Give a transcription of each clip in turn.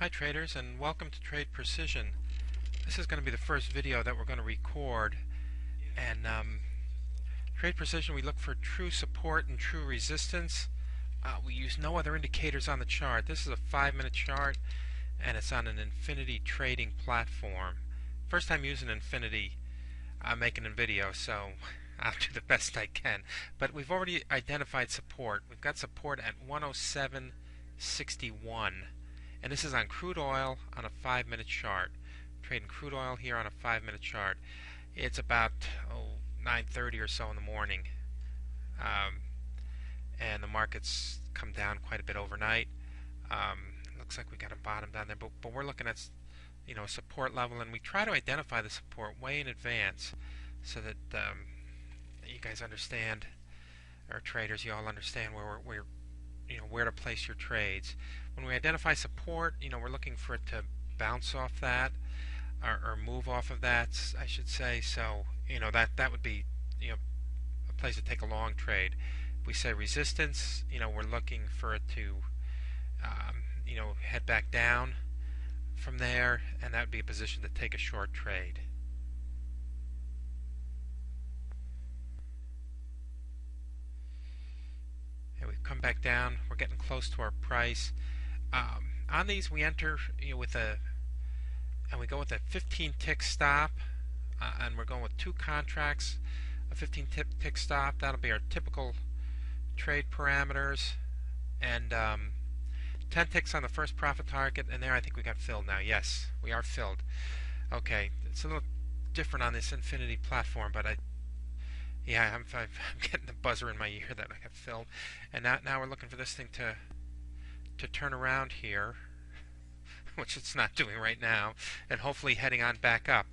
Hi traders, and welcome to Trade Precision. This is going to be the first video that we're going to record, and Trade Precision, we look for true support and true resistance. We use no other indicators on the chart. This is a 5-minute chart and it's on an infinity trading platform. First time using infinity, I'm making a video, so I'll do the best I can. But we've already identified support. We've got support at 107.61. And this is on crude oil on a 5-minute chart. Trading crude oil here on a 5-minute chart. It's about 9:30 or so in the morning, and the market's come down quite a bit overnight. Looks like we got a bottom down there, but we're looking at a support level, and we try to identify the support way in advance so that you guys understand, or traders, you all understand where to place your trades. When we identify support, we're looking for it to bounce off that or move off of that, I should say. So that would be a place to take a long trade. If we say resistance, we're looking for it to head back down from there, and that would be a position to take a short trade. We've come back down. We're getting close to our price. On these, we enter and we go with a 15-tick stop, and we're going with 2 contracts, a 15-tick stop. That'll be our typical trade parameters, and 10 ticks on the first profit target. And there, I think we got filled now. Yes, we are filled. Okay, it's a little different on this infinity platform, but I'm getting the buzzer in my ear that I got filled. And now we're looking for this thing to turn around here, which it's not doing right now, and hopefully heading on back up.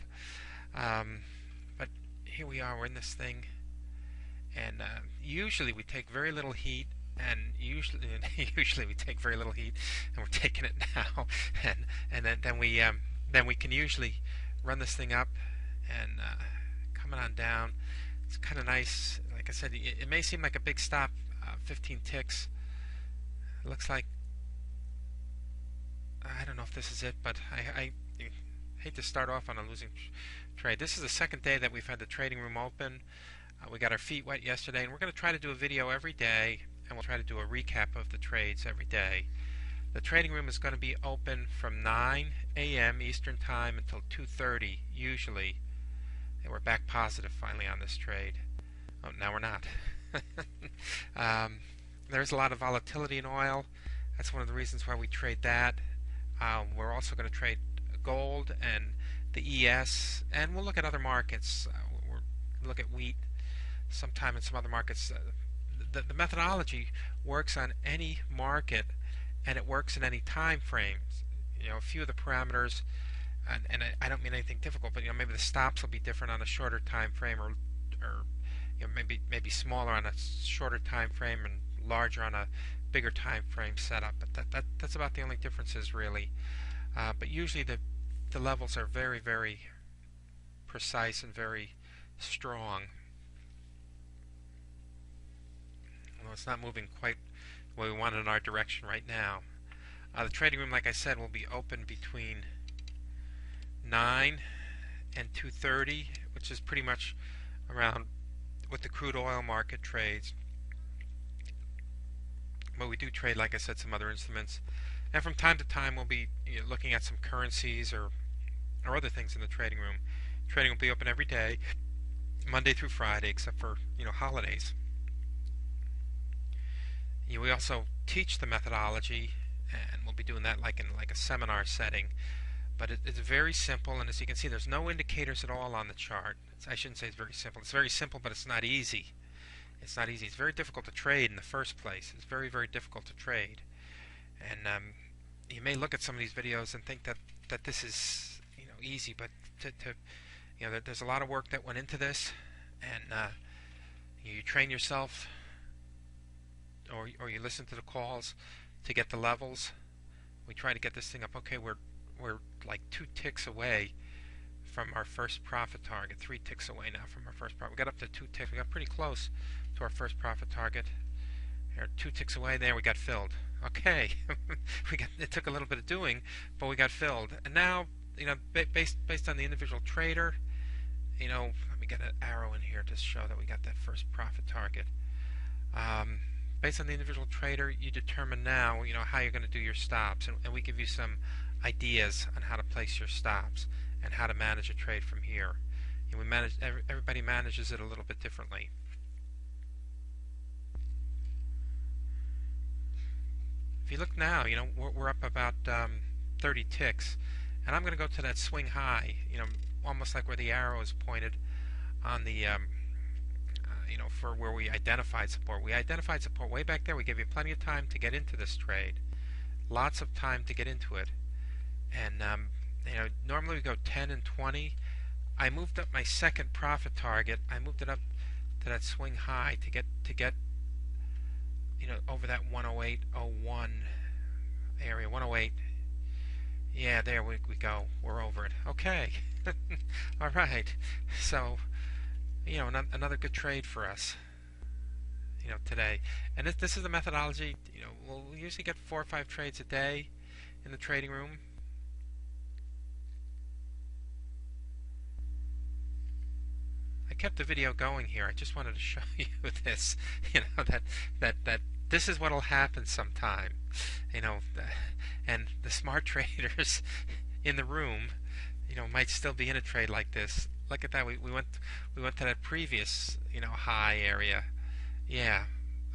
But here we are, we're in this thing, and usually we take very little heat, and usually we take very little heat, and we're taking it now, and then we can usually run this thing up and coming on down. It's kind of nice. Like I said, it may seem like a big stop, 15 ticks. It looks like, I don't know if this is it, but I hate to start off on a losing trade. This is the second day that we've had the trading room open. We got our feet wet yesterday, and we're going to try to do a video every day, and we'll try to do a recap of the trades every day. The trading room is going to be open from 9 a.m. Eastern Time until 2:30 usually. And we're back positive finally on this trade. Oh, now we're not. There's a lot of volatility in oil. That's one of the reasons why we trade that. We're also going to trade gold and the ES, and we'll look at other markets. We'll look at wheat sometime in some other markets. The methodology works on any market, and it works in any time frames. A few of the parameters, and I don't mean anything difficult, but maybe the stops will be different on a shorter time frame, or maybe smaller on a shorter time frame and larger on a bigger time frame setup. But that's about the only differences, really. But usually the levels are very, very precise and very strong. Well, it's not moving quite the way we want in our direction right now. The trading room, like I said, will be open between 9 and 2:30, which is pretty much around what the crude oil market trades. But we do trade, like I said, some other instruments, and from time to time we'll be looking at some currencies or other things in the trading room. Trading will be open every day, Monday through Friday, except for holidays. We also teach the methodology, and we'll be doing that like in a seminar setting. But it's very simple, and as you can see, there's no indicators at all on the chart. I shouldn't say it's very simple. It's very simple, but it's not easy. It's not easy. It's very difficult to trade in the first place. It's very, very difficult to trade. And you may look at some of these videos and think that this is easy, but there's a lot of work that went into this, and you train yourself, or you listen to the calls to get the levels. We try to get this thing up. Okay, we're like 2 ticks away from our first profit target, 3 ticks away now from our first profit. We got up to 2 ticks. We got pretty close to our first profit target. Here, 2 ticks away. There, we got filled. Okay, it took a little bit of doing, but we got filled. And now, based on the individual trader, let me get an arrow in here to show that we got that first profit target. Um, Based on the individual trader, you determine now, how you're going to do your stops, and we give you some ideas on how to place your stops and how to manage a trade from here. And everybody manages it a little bit differently. If you look now, we're up about 30 ticks, and I'm going to go to that swing high, almost like where the arrow is pointed on the for where we identified support. We identified support way back there. We gave you plenty of time to get into this trade. Lots of time to get into it. And normally we go 10 and 20. I moved up my second profit target. I moved it up to that swing high to get over that 108.01 area. 108. Yeah, there we go. We're over it. Okay. All right. So another good trade for us, today. And this is the methodology. We'll usually get 4 or 5 trades a day in the trading room. I kept the video going here. I just wanted to show you this, that this is what'll happen sometime, and the smart traders in the room, might still be in a trade like this. Look at that. We went to that previous high area, yeah,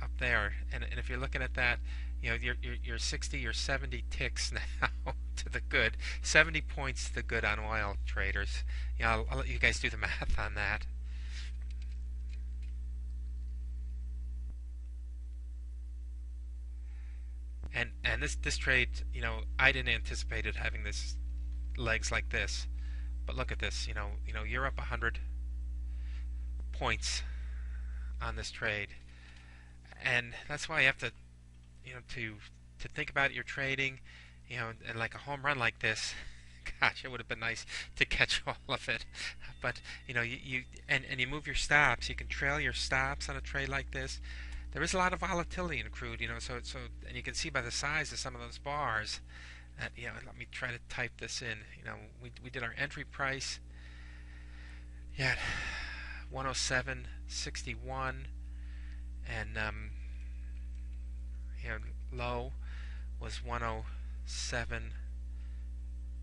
up there. And if you're looking at that, you're 60 or 70 ticks now to the good, 70 points to the good on oil traders. I'll let you guys do the math on that. And this trade, I didn't anticipate it having this legs like this. But look at this, you're up 100 points on this trade, and that's why you have to, to think about your trading, and like a home run like this. Gosh, it would have been nice to catch all of it, but you move your stops. You can trail your stops on a trade like this. There is a lot of volatility in crude, so and you can see by the size of some of those bars. Let me try to type this in. We did our entry price. Yeah, 107.61, and low was 107.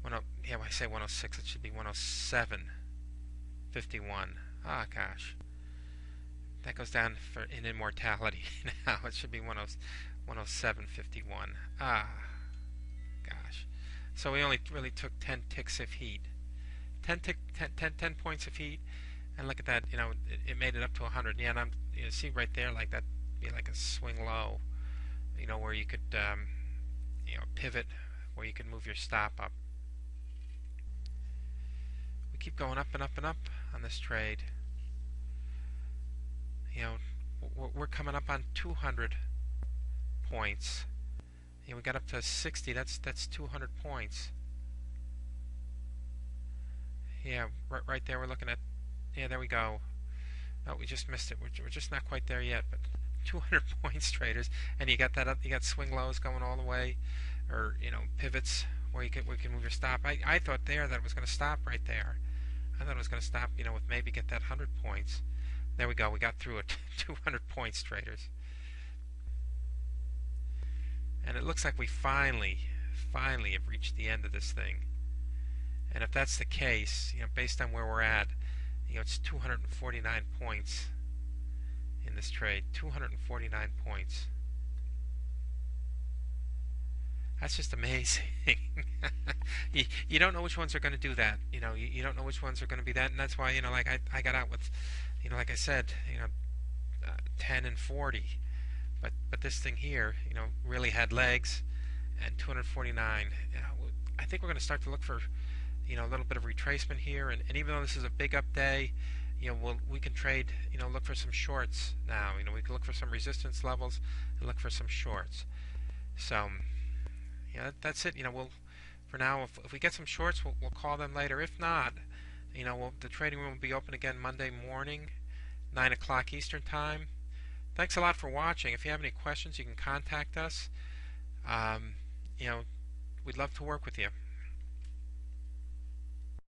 When I say 106, it should be 107.51. Ah, gosh, that goes down in immortality now. It should be 107.51. Ah. Gosh. So we only really took 10 ticks of heat. 10 points of heat, and look at that, it made it up to 100. Yeah, and see right there, like that be like a swing low, where you could pivot, where you can move your stop up. We keep going up and up and up on this trade. We're coming up on 200 points. We got up to 60. That's 200 points. Yeah, right there. We're looking at. Yeah, there we go. No, we just missed it. We're just not quite there yet. But 200 points, traders, and you got that up. You got swing lows going all the way, or pivots where you can move your stop. I thought that it was going to stop right there. I thought it was going to stop. With maybe get that 100 points. There we go. We got through it. 200 points, traders. And it looks like we finally have reached the end of this thing. And if that's the case, based on where we're at, it's 249 points in this trade. 249 points. That's just amazing. you don't know which ones are going to do that. You don't know which ones are going to be that, and that's why like I got out with, like I said, 10 and 40. But this thing here, really had legs, and 249. I think we're going to start to look for, a little bit of retracement here, and even though this is a big up day, we can trade, look for some shorts now. We can look for some resistance levels and look for some shorts. So, that's it. For now, if we get some shorts, we'll call them later. If not, the trading room will be open again Monday morning, 9 o'clock Eastern Time. Thanks a lot for watching. If you have any questions, you can contact us. Um, you know, we'd love to work with you.